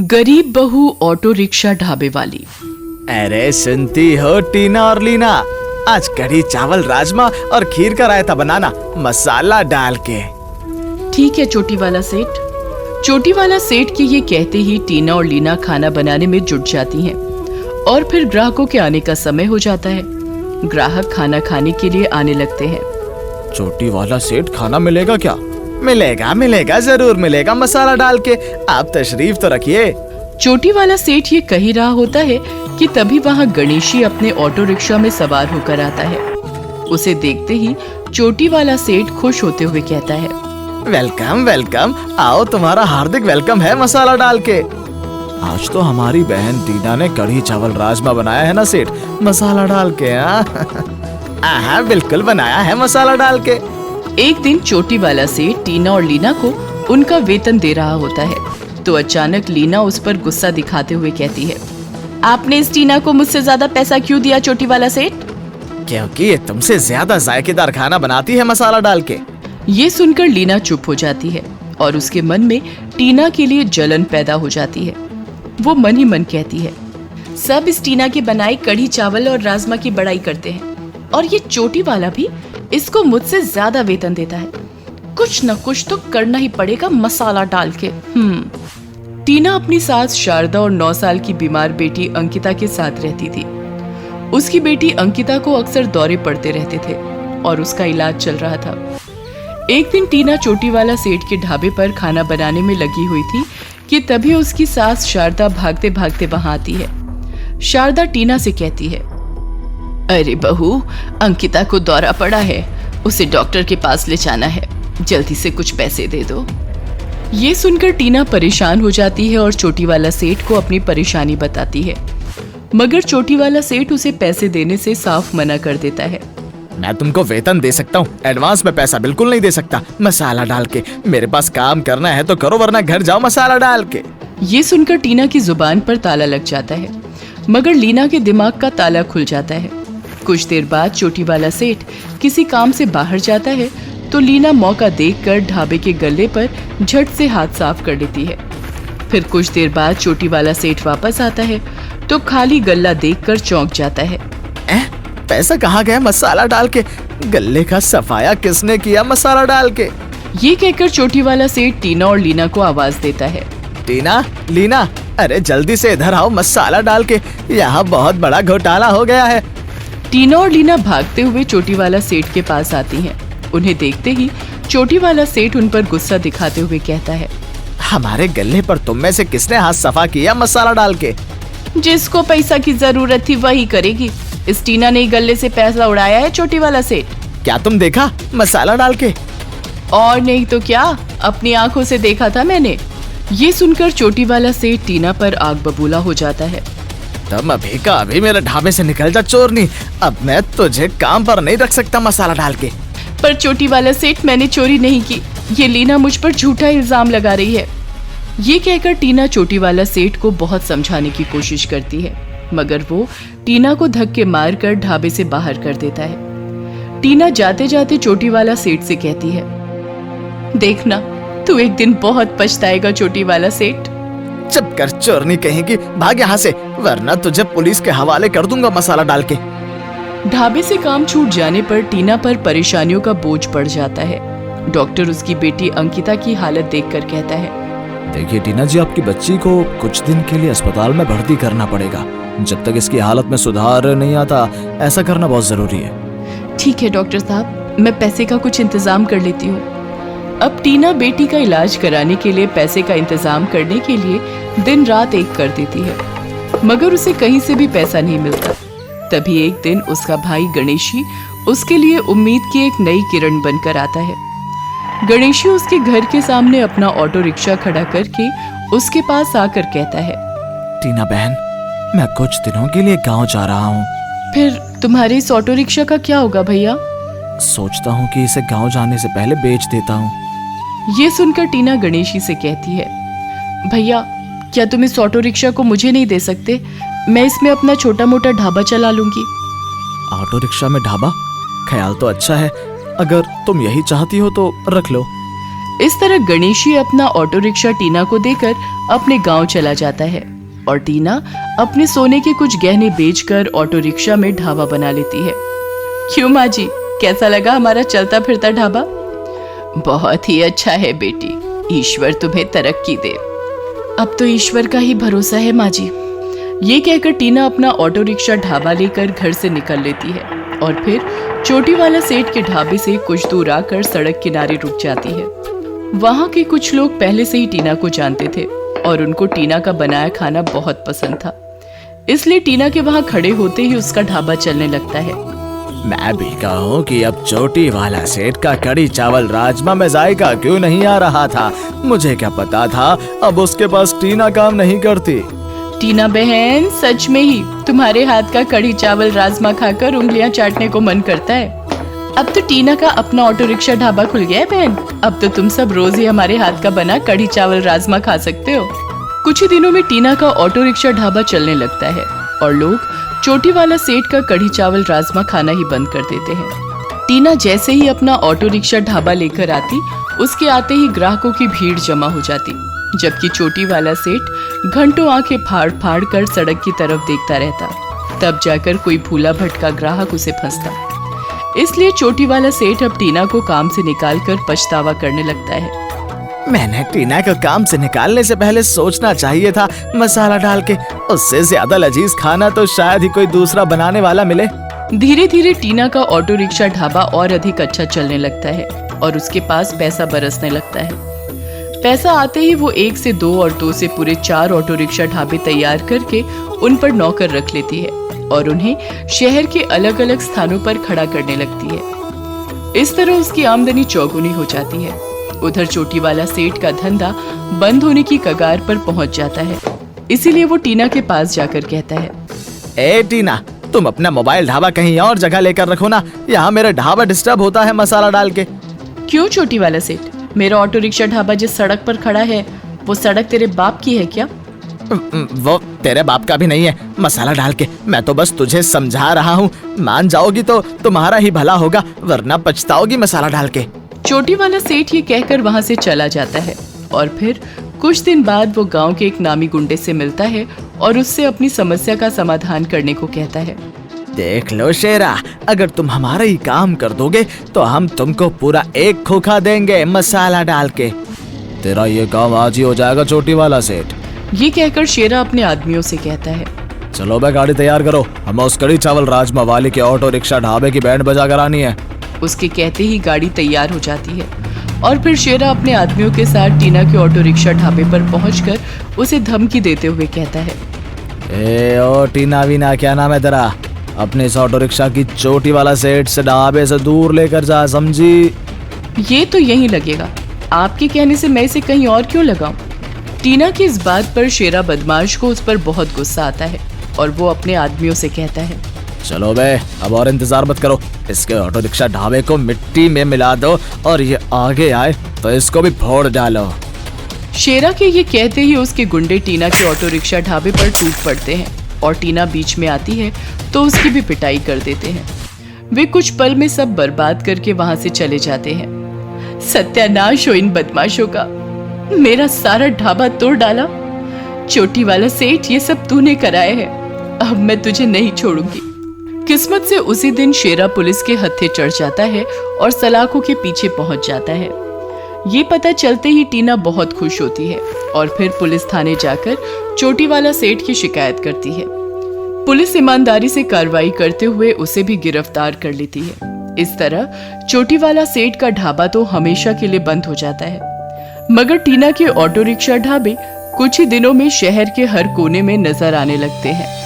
गरीब बहू auto rickshaw ढाबे वाली। अरे सुनती हो टीना और लीना, आज कढ़ी चावल राजमा और खीर का रायता बनाना मसाला डाल के। ठीक है चोटी वाला सेठ। चोटी वाला सेठ के ये कहते ही टीना और लीना खाना बनाने में जुट जाती हैं और फिर ग्राहकों के आने का समय हो जाता है। ग्राहक खाना खाने के लिए आने लगते हैं। चोटी वाला सेठ खाना मिलेगा क्या? मिलेगा मिलेगा, जरूर मिलेगा मसाला डाल के। आप तशरीफ तो रखिए। चोटी वाला सेठ ये कह ही रहा होता है कि तभी वहाँ गणेशी अपने ऑटो रिक्शा में सवार होकर आता है। उसे देखते ही चोटी वाला सेठ खुश होते हुए कहता है, वेलकम वेलकम, आओ तुम्हारा हार्दिक वेलकम है मसाला डाल के। आज तो हमारी बहन टीना ने कढ़ी चावल राजमा बनाया है ना सेठ, मसाला डाल के। हाँ बिल्कुल बनाया है मसाला डाल के। एक दिन चोटी वाला सेठ टीना और लीना को उनका वेतन दे रहा होता है तो अचानक लीना उस पर गुस्सा दिखाते हुए कहती है, आपने इस टीना को मुझसे ज्यादा पैसा क्यों दिया चोटी वाला सेठ? क्योंकि ये तुमसे ज्यादा जायकेदार खाना बनाती है मसाला डाल के। ये सुनकर लीना चुप हो जाती है और उसके मन में टीना के लिए जलन पैदा हो जाती है। वो मन ही मन कहती है, सब इस टीना की बनाई कढ़ी चावल और राजमा की बड़ाई करते हैं और ये चोटी वाला भी इसको मुझसे ज्यादा वेतन देता है। कुछ न कुछ तो करना ही पड़ेगा मसाला डाल के। टीना अपनी सास शारदा और 9 साल की बीमार बेटी अंकिता के साथ रहती थी। उसकी बेटी अंकिता को अक्सर दौरे पड़ते रहते थे और उसका इलाज चल रहा था। एक दिन टीना चोटी वाला सेठ के ढाबे पर खाना बनाने में लगी हुई थी कि तभी उसकी सास शारदा भागते भागते वहां आती है। शारदा टीना से कहती है, अरे बहू, अंकिता को दौरा पड़ा है, उसे डॉक्टर के पास ले जाना है, जल्दी से कुछ पैसे दे दो। ये सुनकर टीना परेशान हो जाती है और चोटी वाला सेठ को अपनी परेशानी बताती है, मगर चोटी वाला सेठ उसे पैसे देने से साफ मना कर देता है। मैं तुमको वेतन दे सकता हूँ, एडवांस में पैसा बिल्कुल नहीं दे सकता। मसाला डाल के, मेरे पास काम करना है तो करो वरना घर जाओ मसाला डाल के। ये सुनकर टीना की जुबान पर ताला लग जाता है, मगर लीना के दिमाग का ताला खुल जाता है। कुछ देर बाद चोटी वाला सेठ किसी काम से बाहर जाता है तो लीना मौका देखकर ढाबे के गल्ले पर झट से हाथ साफ कर लेती है। फिर कुछ देर बाद चोटी वाला सेठ वापस आता है तो खाली गल्ला देखकर चौंक जाता है। पैसा कहाँ गया मसाला डाल के? गल्ले का सफाया किसने किया मसाला डाल के? ये कहकर चोटी वाला सेठ टीना और लीना को आवाज देता है, टीना, लीना, अरे जल्दी से इधर आओ मसाला डाल के, यहाँ बहुत बड़ा घोटाला हो गया है। टीना और लीना भागते हुए चोटी वाला सेठ के पास आती हैं। उन्हें देखते ही चोटी वाला सेठ उन पर गुस्सा दिखाते हुए कहता है, हमारे गल्ले पर तुम में से किसने हाथ सफा किया मसाला डाल के? जिसको पैसा की जरूरत थी वही करेगी। इस टीना ने गल्ले से पैसा उड़ाया है चोटी वाला सेठ। क्या तुम देखा मसाला डाल के? और नहीं तो क्या, अपनी आंखों से देखा था मैंने। ये सुनकर चोटी वाला सेठ टीना पर आग बबूला हो जाता है। तुम अभी का अभी मेरे ढाबे से निकल जा चोरनी, अब मैं तुझे काम पर नहीं रख सकता मसाला डाल के। पर चोटी वाला सेठ, मैंने चोरी नहीं की, ये लीना मुझ पर झूठा इल्जाम लगा रही है। ये कहकर टीना चोटी वाला सेठ को बहुत समझाने की कोशिश करती है, मगर वो टीना को धक्के मारकर ढाबे से बाहर कर देता है। टीना जाते जाते चोटी वाला सेठ से कहती है, देखना तू एक दिन बहुत पछताएगा चोटी वाला सेठ। चुप कर चोरनी कहेगी, भाग यहाँ से, वरना तुझे पुलिस के हवाले कर दूंगा मसाला डाल के। ढाबे से काम छूट जाने पर टीना पर परेशानियों का बोझ पड़ जाता है। डॉक्टर उसकी बेटी अंकिता की हालत देखकर कहता है, देखिए टीना जी, आपकी बच्ची को कुछ दिन के लिए अस्पताल में भर्ती करना पड़ेगा। जब तक इसकी हालत में सुधार नहीं आता, ऐसा करना बहुत जरूरी है। ठीक है डॉक्टर साहब, मैं पैसे का कुछ इंतजाम कर लेती हूँ। अब टीना बेटी का इलाज कराने के लिए पैसे का इंतजाम करने के लिए दिन रात एक कर देती है, मगर उसे कहीं से भी पैसा नहीं मिलता। तभी एक दिन उसका भाई गणेशी उसके लिए उम्मीद की एक नई किरण बनकर आता है। गणेशी उसके घर के सामने अपना ऑटो रिक्शा खड़ा करके उसके पास आकर कहता है, टीना बहन, मैं कुछ दिनों के लिए गांव जा रहा हूँ। फिर तुम्हारे इस ऑटो रिक्शा का क्या होगा भैया? सोचता हूँ कि इसे गांव जाने से पहले बेच देता हूँ। ये सुनकर टीना गणेशी से कहती है, भैया क्या तुम इस ऑटो रिक्शा को मुझे नहीं दे सकते? मैं इसमें अपना छोटा मोटा ढाबा चला लूंगी। ऑटो रिक्शा में ढाबा? ख्याल तो अच्छा है, अगर तुम यही चाहती हो तो रख लो। इस तरह गणेशी अपना ऑटो रिक्शा टीना को देकर अपने गांव चला जाता है और टीना अपने सोने के कुछ गहने बेचकर ऑटो रिक्शा में ढाबा बना लेती है। क्यों माँ जी, कैसा लगा हमारा चलता फिरता ढाबा? बहुत ही अच्छा है बेटी, ईश्वर तुम्हें तरक्की दे। अब तो ईश्वर का ही भरोसा है माँ जी। ये कहकर टीना अपना ऑटो रिक्शा ढाबा लेकर घर से निकल लेती है और फिर चोटी वाला सेठ के ढाबे से कुछ दूर आकर सड़क किनारे रुक जाती है। वहाँ के कुछ लोग पहले से ही टीना को जानते थे और उनको टीना का बनाया खाना बहुत पसंद था, इसलिए टीना के वहाँ खड़े होते ही उसका ढाबा चलने लगता है। मैं भी कहूँ कि अब चोटी वाला सेठ का कड़ी चावल राजमा में जायका क्यों नहीं आ रहा था? मुझे क्या पता था अब उसके पास टीना काम नहीं करती। टीना बहन, सच में ही तुम्हारे हाथ का कढ़ी चावल राजमा खाकर उंगलियां चाटने को मन करता है। अब तो टीना का अपना ऑटो रिक्शा ढाबा खुल गया है बहन। अब तो तुम सब रोज ही हमारे हाथ का बना कढ़ी चावल राजमा खा सकते हो। कुछ ही दिनों में टीना का ऑटो रिक्शा ढाबा चलने लगता है और लोग चोटी वाला सेठ का कढ़ी चावल राजमा खाना ही बंद कर देते हैं। टीना जैसे ही अपना ऑटो रिक्शा ढाबा लेकर आती, उसके आते ही ग्राहकों की भीड़ जमा हो जाती, जबकि चोटी वाला सेठ घंटों आंखें फाड़ फाड़ कर सड़क की तरफ देखता रहता। तब जाकर कोई भूला भटका ग्राहक उसे फंसता। इसलिए चोटी वाला सेठ अब टीना को काम से निकालकर पछतावा करने लगता है। मैंने टीना को काम से निकालने से पहले सोचना चाहिए था, मसाला डाल के उससे ज्यादा लजीज खाना तो शायद ही कोई दूसरा बनाने वाला मिले। धीरे धीरे टीना का ऑटो रिक्शा ढाबा और अधिक अच्छा चलने लगता है और उसके पास पैसा बरसने लगता है। पैसा आते ही वो 1 से 2 और 2 से पूरे 4 ऑटो रिक्शा ढाबे तैयार करके उन पर नौकर रख लेती है और उन्हें शहर के अलग अलग स्थानों पर खड़ा करने लगती है। इस तरह उसकी आमदनी चौगुनी हो जाती है। उधर चोटी वाला सेठ का धंधा बंद होने की कगार पर पहुंच जाता है, इसीलिए वो टीना के पास जाकर कहता है, ए टीना, तुम अपना मोबाइल ढाबा कहीं और जगह लेकर रखो ना, यहाँ मेरा ढाबा डिस्टर्ब होता है मसाला डाल के। क्यों चोटी वाला सेठ, मेरा ऑटो रिक्शा ढाबा जिस सड़क पर खड़ा है वो सड़क तेरे बाप की है क्या? वो तेरे बाप का भी नहीं है मसाला डाल के, मैं तो बस तुझे समझा रहा हूँ। मान जाओगी तो तुम्हारा ही भला होगा, वरना पछताओगी मसाला डाल के। चोटी वाला सेठ ये कहकर वहाँ से चला जाता है और फिर कुछ दिन बाद वो गांव के एक नामी गुंडे से मिलता है और उससे अपनी समस्या का समाधान करने को कहता है। देख लो शेरा, अगर तुम हमारा ही काम कर दोगे तो हम तुमको पूरा 1 खोखा देंगे मसाला डाल के। तेरा ये काम आज ही हो जाएगा चोटी वाला सेठ। ये कहकर शेरा अपने आदमियों से कहता है, चलो बे गाड़ी तैयार करो, हमें उस कड़ी चावल राजमा वाली के ऑटो रिक्शा ढाबे की बैंड बजा कर आनी है। उसके कहते ही गाड़ी तैयार हो जाती है और फिर शेरा अपने आदमियों के साथ टीना के ऑटो रिक्शा ढाबे पर पहुंचकर उसे धमकी देते हुए कहता है, ए ओ टीना वीना, क्या नाम है तेरा? अपने इस ऑटो रिक्शा की चोटी वाला सेठ से ढाबे से दूर लेकर जा, समझी? ये तो यहीं लगेगा, आपके कहने से मैं इसे कहीं और क्यों लगाऊं? टीना की इस बात पर शेरा बदमाश को उस पर बहुत गुस्सा आता है और वो अपने आदमियों से कहता है, चलो बे, अब और इंतजार मत करो, इसके ऑटो रिक्शा ढाबे को मिट्टी में मिला दो और ये आगे आए तो इसको भी फोड़ डालो। शेरा के ये कहते ही उसके गुंडे टीना के ऑटो रिक्शा ढाबे पर टूट पड़ते हैं और टीना बीच में आती है तो उसकी भी पिटाई कर देते हैं। वे कुछ पल में सब बर्बाद करके वहां से चले जाते हैं। सत्यानाश हो इन बदमाशों का, मेरा सारा ढाबा तोड़ डाला। चोटी वाला सेठ, ये सब तूने कराया है, अब मैं तुझे नहीं छोड़ूंगी। किस्मत से उसी दिन शेरा पुलिस के हत्थे चढ़ जाता है और सलाखों के पीछे पहुंच जाता है। ये पता चलते ही टीना बहुत खुश होती है और फिर पुलिस थाने जाकर चोटी वाला सेठ की शिकायत करती है। पुलिस ईमानदारी से कार्रवाई करते हुए उसे भी गिरफ्तार कर लेती है। इस तरह चोटी वाला सेठ का ढाबा तो हमेशा के लिए बंद हो जाता है, मगर टीना के ऑटो रिक्शा ढाबे कुछ ही दिनों में शहर के हर कोने में नजर आने लगते हैं।